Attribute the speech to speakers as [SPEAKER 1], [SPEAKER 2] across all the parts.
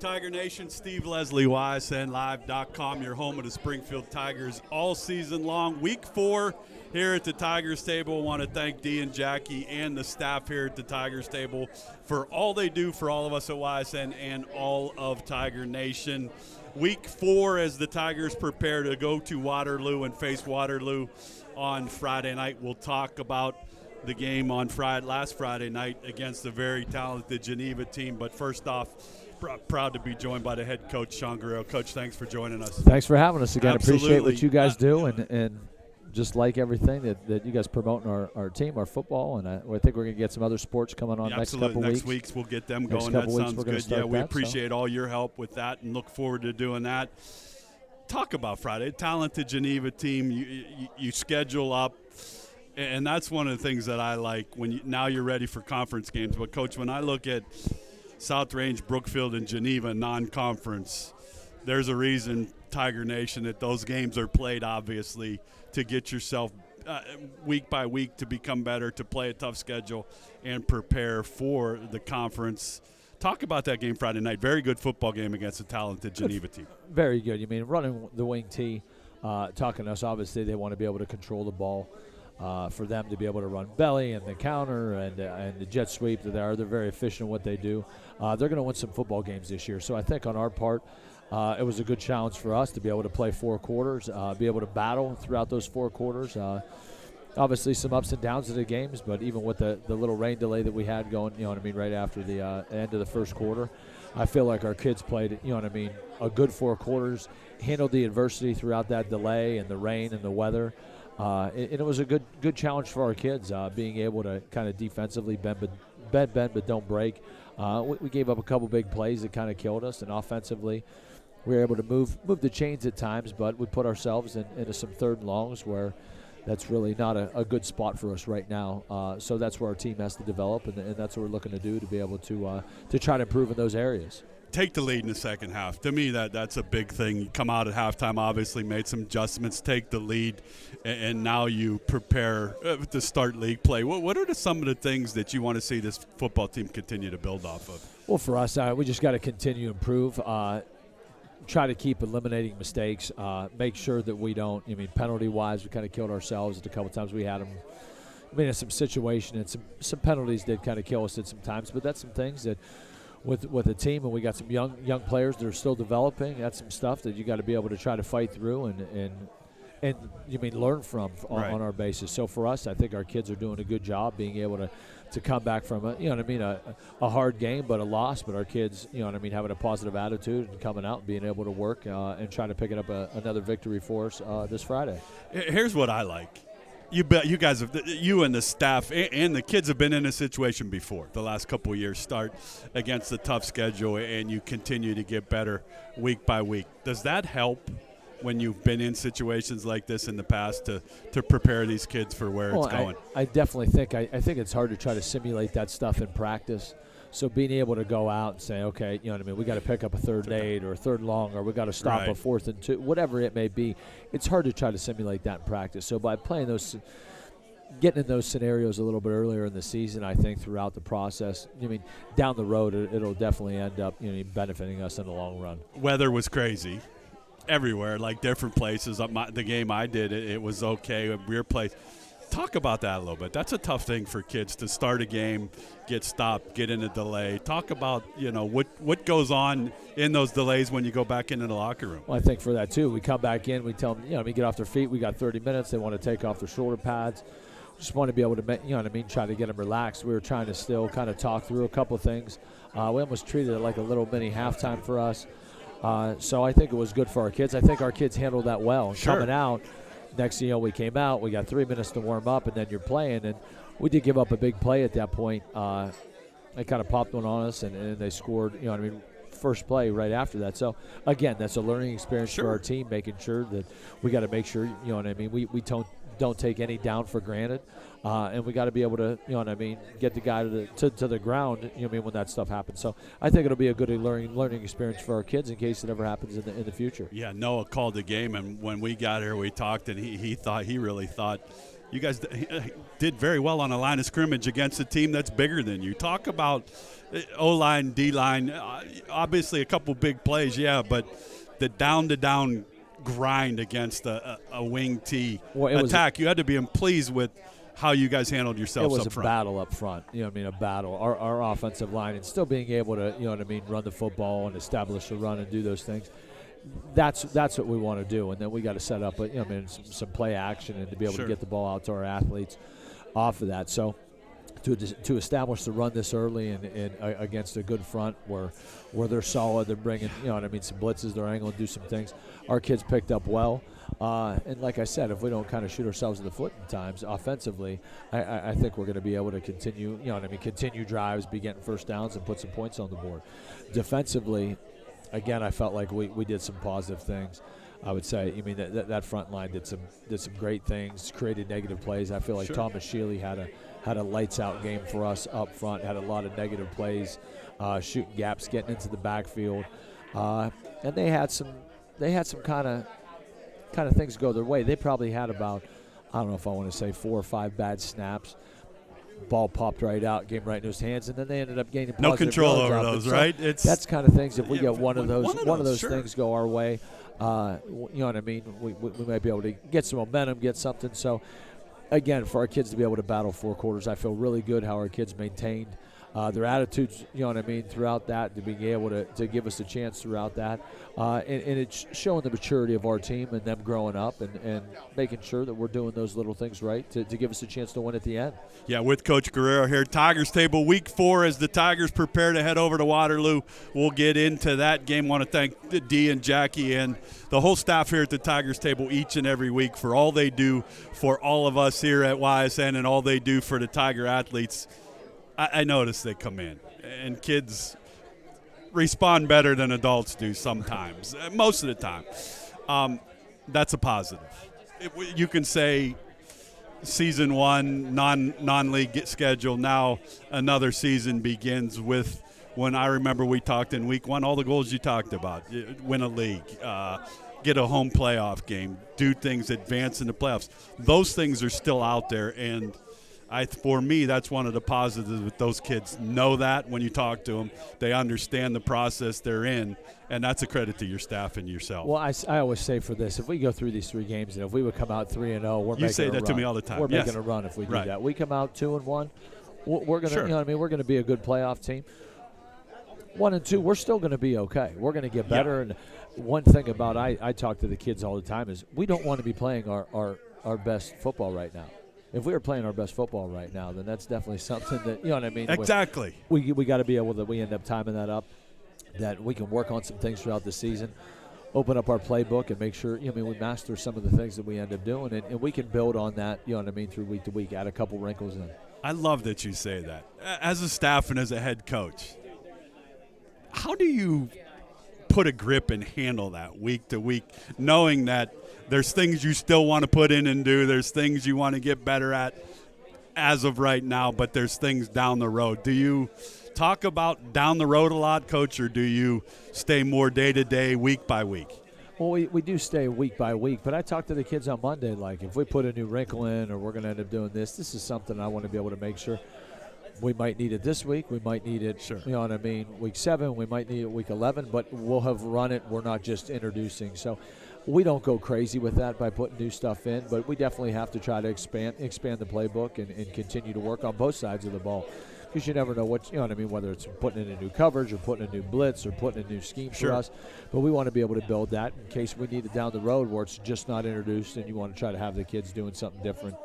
[SPEAKER 1] Tiger Nation, Steve Leslie, YSNLive.com, your home of the Springfield Tigers all season long. Week 4 here at the Tigers table. I want to thank Dee and Jackie and the staff here at the Tigers table for all they do for all of us at YSN and all of Tiger Nation. Week 4 as the Tigers prepare to go to Waterloo and face Waterloo on Friday night. We'll talk about the game on last Friday night against the very talented Geneva team. But first off, proud to be joined by the head coach, Sean Guerrero. Coach, thanks for joining us.
[SPEAKER 2] Thanks for having us again.
[SPEAKER 1] Absolutely.
[SPEAKER 2] Appreciate what you guys do, and just like everything that you guys promote in our team, our football, and I think we're going to get some other sports coming on next couple weeks.
[SPEAKER 1] Next weeks we'll get them going. That sounds good. Yeah, we appreciate all your help with that and look forward to doing that. Talk about Friday. Talented Geneva team. You schedule up. And that's one of the things that I like when now you're ready for conference games. But, Coach, when I look at South Range, Brookfield, and Geneva non-conference, there's a reason, Tiger Nation, that those games are played, obviously, to get yourself week by week to become better, to play a tough schedule, and prepare for the conference. Talk about that game Friday night. Very good football game against a talented Geneva team.
[SPEAKER 2] Very good. You mean running the wing tee, talking to us, obviously they want to be able to control the ball. For them to be able to run belly and the counter and the jet sweep, they're very efficient in what they do. They're going to win some football games this year. So I think on our part, it was a good challenge for us to be able to play 4 quarters, be able to battle throughout those 4 quarters. Obviously some ups and downs of the games, but even with the little rain delay that we had going, right after the end of the first quarter, I feel like our kids played, a good 4 quarters, handled the adversity throughout that delay and the rain and the weather. And it was a good challenge for our kids, being able to kind of defensively bend but don't break. We gave up a couple big plays that kind of killed us, and offensively we were able to move the chains at times, but we put ourselves into some 3rd and longs where that's really not a good spot for us right now. So that's where our team has to develop, and that's what we're looking to do to be able to try to improve in those areas.
[SPEAKER 1] Take the lead in the second half. To me, that's a big thing. You come out at halftime, obviously made some adjustments, take the lead, and now you prepare to start league play. What are some of the things that you want to see this football team continue to build off of?
[SPEAKER 2] Well, for us, we just got to continue to improve. Try to keep eliminating mistakes. Make sure that we don't. Penalty-wise, we kind of killed ourselves at a couple times. We had them. In some situation, and some penalties did kind of kill us at some times. But that's some things that. With a team, and we got some young players that are still developing. That's some stuff that you got to be able to try to fight through and learn from on our basis. So for us, I think our kids are doing a good job being able to come back from a hard game, but a loss. But our kids, having a positive attitude and coming out and being able to work and trying to pick up another victory for us this Friday.
[SPEAKER 1] Here's what I like. You guys have, you and the staff and the kids have been in a situation before the last couple of years. Start against a tough schedule and you continue to get better week by week. Does that help when you've been in situations like this in the past to prepare these kids for where it's going?
[SPEAKER 2] I definitely think I think it's hard to try to simulate that stuff in practice. So being able to go out and say, okay, we got to pick up a 3rd and 8 or a 3rd and long, or we got to stop a 4th and 2, whatever it may be. It's hard to try to simulate that in practice. So by playing getting in those scenarios a little bit earlier in the season, I think throughout the process, down the road, it'll definitely end up benefiting us in the long run.
[SPEAKER 1] Weather was crazy everywhere, like different places. The game I did, it was okay. Weird place. Talk about that a little bit. That's a tough thing for kids to start a game, get stopped, get in a delay. Talk about, what goes on in those delays when you go back into the locker room.
[SPEAKER 2] Well, I think for that, too, we come back in, we tell them, get off their feet. We got 30 minutes. They want to take off their shoulder pads. Just want to be able to, try to get them relaxed. We were trying to still kind of talk through a couple of things. We almost treated it like a little mini halftime for us. So I think it was good for our kids. I think our kids handled that well.
[SPEAKER 1] Sure.
[SPEAKER 2] Coming out, next thing you know, we came out, we got 3 minutes to warm up, and then you're playing. And we did give up a big play at that point. They kind of popped one on us, and they scored, first play right after that. So, again, that's a learning experience for our team, making sure that we got to make sure, we don't take any down for granted. And we got to be able to, get the guy to the ground, when that stuff happens. So I think it'll be a good learning experience for our kids in case it ever happens in the future.
[SPEAKER 1] Yeah, Noah called the game, and when we got here, we talked, and he really thought you guys did very well on a line of scrimmage against a team that's bigger than you. Talk about O-line, D-line, obviously a couple big plays, yeah, but the down-to-down grind against a wing T attack, you had to be pleased with how you guys handled yourselves up front.
[SPEAKER 2] It was a battle up front, a battle. Our offensive line and still being able to, run the football and establish a run and do those things. That's what we want to do, and then we got to set up, some play action and to be able to get the ball out to our athletes off of that. So to establish the run this early and against a good front where they're solid, they're bringing some blitzes, they're angling, do some things. Our kids picked up well, and like I said, if we don't kind of shoot ourselves in the foot in times offensively, I think we're going to be able to continue continue drives, be getting first downs, and put some points on the board. Defensively, again, I felt like we did some positive things. I would say, that front line did some great things, created negative plays. I feel like Thomas Shealy had a lights out game for us up front. Had a lot of negative plays, shooting gaps, getting into the backfield, and they had some kind of things go their way. They probably had about, I don't know if I want to say 4 or 5 bad snaps. Ball popped right out, came right into his hands, and then they ended up gaining
[SPEAKER 1] no control over those, right?
[SPEAKER 2] That's kind of things. If we get one of those things go our way, you know what I mean? We might be able to get some momentum, get something. So, again, for our kids to be able to battle 4 quarters, I feel really good how our kids maintained their attitudes, throughout that, to being able to give us a chance throughout that. And it's showing the maturity of our team and them growing up and making sure that we're doing those little things right to give us a chance to win at the end.
[SPEAKER 1] Yeah, with Coach Guerrero here. Tigers table week 4 as the Tigers prepare to head over to Waterloo. We'll get into that game. Want to thank Dee and Jackie and the whole staff here at the Tigers table each and every week for all they do for all of us here at YSN and all they do for the Tiger athletes. I notice they come in, and kids respond better than adults do sometimes, most of the time. That's a positive. You can say season 1, non-league schedule, now another season begins with when I remember we talked in week 1, all the goals you talked about, win a league, get a home playoff game, do things, advance in the playoffs. Those things are still out there, and for me, that's one of the positives with those kids. Know that when you talk to them, they understand the process they're in, and that's a credit to your staff and yourself.
[SPEAKER 2] Well, I always say for this, if we go through these 3 games, and if we would come out 3-0, we're making a run.
[SPEAKER 1] You say that to me all the time.
[SPEAKER 2] We're making a run if we do that. We come out 2-1, we're going to, we're going to be a good playoff team. 1-2, we're still going to be okay. We're going to get better. Yeah. And one thing about I talk to the kids all the time is we don't want to be playing our best football right now. If we were playing our best football right now, then that's definitely something that, you know what I mean?
[SPEAKER 1] Exactly.
[SPEAKER 2] We got to be able to, we end up timing that up, that we can work on some things throughout the season, open up our playbook and make sure, we master some of the things that we end up doing, and we can build on that, through week to week, add a couple wrinkles in.
[SPEAKER 1] I love that you say that. As a staff and as a head coach, how do you put a grip and handle that week to week, knowing that there's things you still want to put in and do, there's things you want to get better at as of right now, but there's things down the road? Do you talk about down the road a lot, Coach, or do you stay more day-to-day, week by week?
[SPEAKER 2] Well, we do stay week by week, but I talk to the kids on Monday, like if we put a new wrinkle in or we're going to end up doing this is something I want to be able to make sure. We might need it this week. We might need it, week 7. We might need it week 11, but we'll have run it. We're not just introducing. So we don't go crazy with that by putting new stuff in, but we definitely have to try to expand the playbook and continue to work on both sides of the ball, because you never know whether it's putting in a new coverage or putting a new blitz or putting a new scheme for us. But we want to be able to build that in case we need it down the road where it's just not introduced, and you want to try to have the kids doing something different,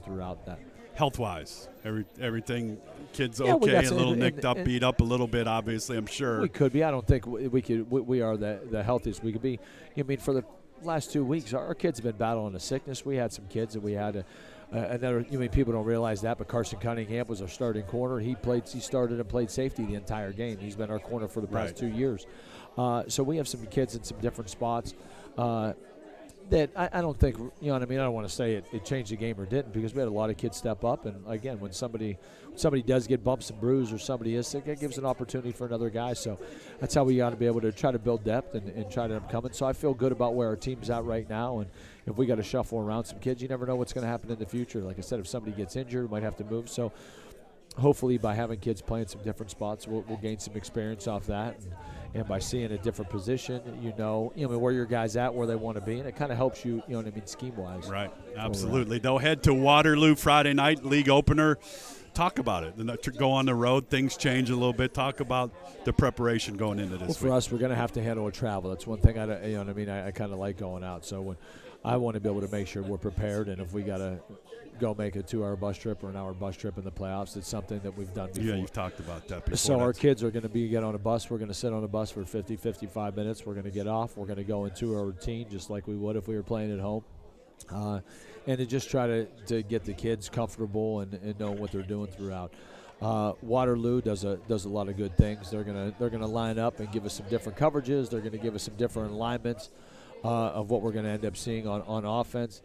[SPEAKER 2] throughout that.
[SPEAKER 1] Health-wise, everything, kids okay, a little nicked up, beat up a little bit, obviously, I'm sure.
[SPEAKER 2] We could be. I don't think we could. We are the healthiest we could be. For the last 2 weeks, our kids have been battling a sickness. We had some kids that we had another. People don't realize that, but Carson Cunningham was our starting corner. He started and played safety the entire game. He's been our corner for the past 2 years. So we have some kids in some different spots. that I don't think, you know what I mean, I don't want to say it changed the game or didn't, because we had a lot of kids step up, and again, when somebody does get bumps and bruises or somebody is sick, it gives an opportunity for another guy. So that's how we got to be able to try to build depth and try to come in. So I feel good about where our team's at right now, and if we got to shuffle around some kids, you never know what's going to happen in the future. Like I said, if somebody gets injured, we might have to move. So hopefully by having kids playing some different spots, we'll gain some experience off that. And by seeing a different position, you know where your guys at, where they want to be, and it kind of helps you, you know what I mean, scheme-wise.
[SPEAKER 1] Right, absolutely. They'll head to Waterloo Friday night, league opener. Talk about it. Go on the road, things change a little bit. Talk about the preparation going into this week.
[SPEAKER 2] For us, we're going to have to handle a travel. That's one thing I kind of like going out. So when I want to be able to make sure we're prepared, and if we got to go make a 2-hour bus trip or an hour bus trip in the playoffs, it's something that we've done before.
[SPEAKER 1] Yeah, you've talked about that before.
[SPEAKER 2] So our kids are going to get on a bus. We're going to sit on a bus for 50, 55 minutes. We're going to get off. We're going to go into our routine just like we would if we were playing at home. And to just try to get the kids comfortable and know what they're doing throughout. Waterloo does a lot of good things. They're gonna line up and give us some different coverages. They're going to give us some different alignments of what we're going to end up seeing on offense.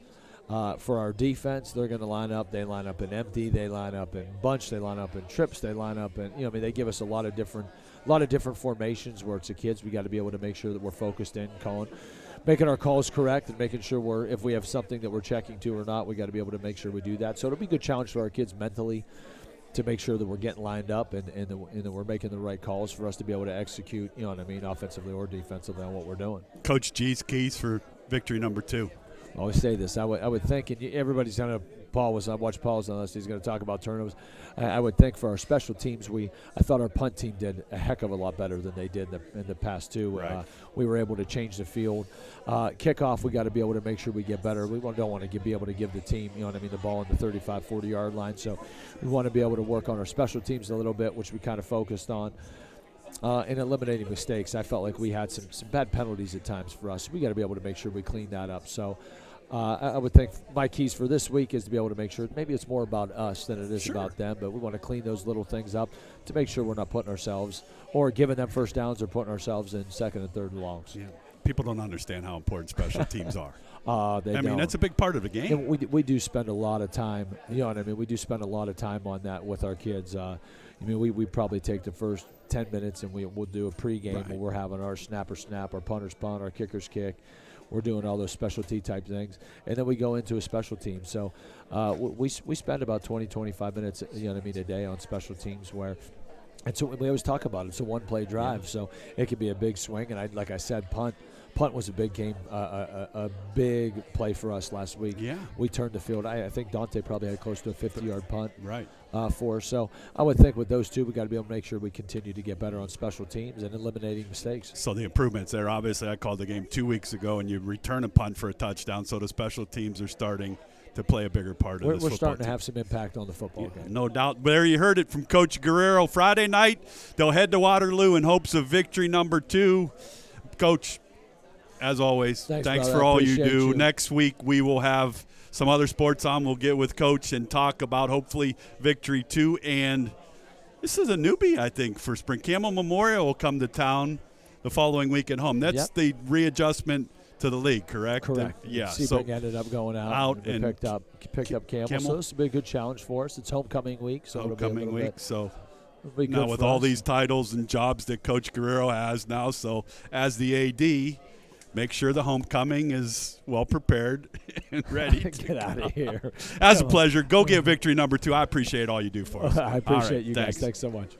[SPEAKER 2] For our defense, they're going to line up. They line up in empty. They line up in bunch. They line up in trips. They line up in they give us a lot of different formations where it's the kids. We got to be able to make sure that we're focused in calling, making our calls correct, and making sure if we have something that we're checking to or not, we got to be able to make sure we do that. So it'll be a good challenge for our kids mentally to make sure that we're getting lined up and that we're making the right calls for us to be able to execute, offensively or defensively on what we're doing.
[SPEAKER 1] Coach G's keys for victory number 2.
[SPEAKER 2] I always say this. I would think, and everybody's going to. I watched Paul's on this. He's going to talk about turnovers. I would think for our special teams, I thought our punt team did a heck of a lot better than they did in the past two.
[SPEAKER 1] Right.
[SPEAKER 2] We were able to change the field. Kickoff, we got to be able to make sure we get better. We don't want to be able to give the team, the ball on the 35, 40-yard line. So we want to be able to work on our special teams a little bit, which we kind of focused on. In eliminating mistakes, I felt like we had some bad penalties at times for us. We got to be able to make sure we clean that up. So I would think my keys for this week is to be able to make sure maybe it's more about us than it is about them, but we want to clean those little things up to make sure we're not putting ourselves or giving them first downs or putting ourselves in second and third and longs.
[SPEAKER 1] Yeah. People don't understand how important special teams are.
[SPEAKER 2] I
[SPEAKER 1] mean, that's a big part of the game.
[SPEAKER 2] And we do spend a lot of time, we do spend a lot of time on that with our kids. We probably take the first 10 minutes and we'll do a pregame where we're having our snapper snap, our punter's punt, our kicker's kick. We're doing all those specialty type things, and then we go into a special team. So we spend about 20, 25 minutes, a day on special teams where, and so we always talk about it. It's a one-play drive, so it could be a big swing. And like I said, punt was a big game, a big play for us last week.
[SPEAKER 1] Yeah,
[SPEAKER 2] we turned the field. I think Dante probably had close to a 50-yard punt.
[SPEAKER 1] Right.
[SPEAKER 2] For us. So I would think with those two, we got to be able to make sure we continue to get better on special teams and eliminating mistakes.
[SPEAKER 1] So the improvements there, obviously I called the game 2 weeks ago, and you return a punt for a touchdown, so the special teams are starting to play a bigger part of this football
[SPEAKER 2] We're starting
[SPEAKER 1] team.
[SPEAKER 2] to have some impact on the football game.
[SPEAKER 1] No doubt. There you heard it from Coach Guerrero. Friday night, they'll head to Waterloo in hopes of victory number 2. Coach, as always, thanks for all you do. Next week we will have some other sports on. We'll get with Coach and talk about hopefully victory 2. And this is a newbie, I think, for Spring. Camel Memorial will come to town the following week at home. That's the readjustment to the league, correct?
[SPEAKER 2] Correct.
[SPEAKER 1] Yeah.
[SPEAKER 2] Sebring ended up going out and picked up Camel. So this will be a good challenge for us. It's homecoming week. So
[SPEAKER 1] homecoming week. So
[SPEAKER 2] now
[SPEAKER 1] with all these titles and jobs that Coach Guerrero has now, so as the AD, make sure the homecoming is well prepared and ready to
[SPEAKER 2] get out of here.
[SPEAKER 1] As a pleasure. Go get victory number 2. I appreciate all you do for us.
[SPEAKER 2] I appreciate you guys. Thanks so much.